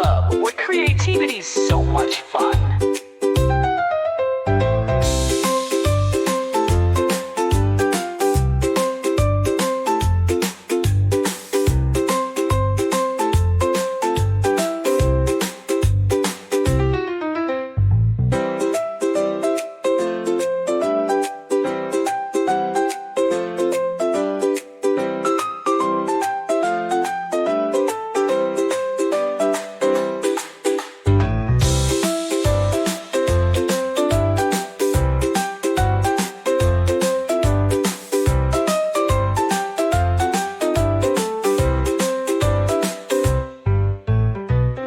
Club, where creativity's so much fun.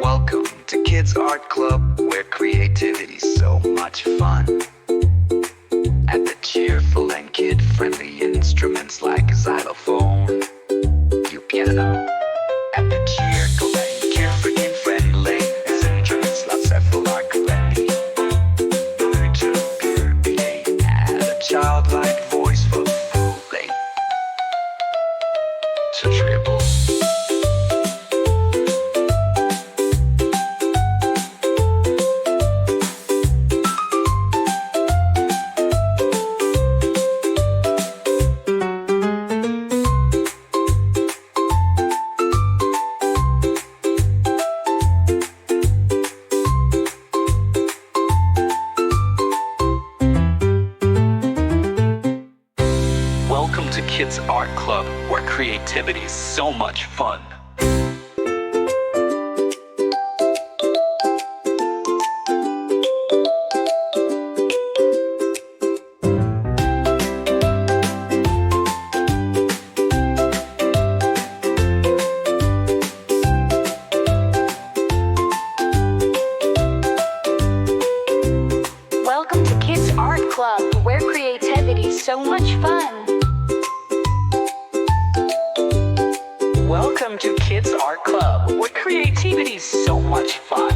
Welcome to Kids Art Club, where creativity's so much fun. At the cheerful and kid-friendly instruments like xylophone, piano. At the cheerful and carefree and friendly instruments like several are correctly. To purity, add a childlike voice for fooling. To triple. Welcome to Kids Art Club, where creativity's so much fun. Welcome to Kids Art Club, where creativity's so much fun. Welcome to Kids Art Club, where creativity's so much fun.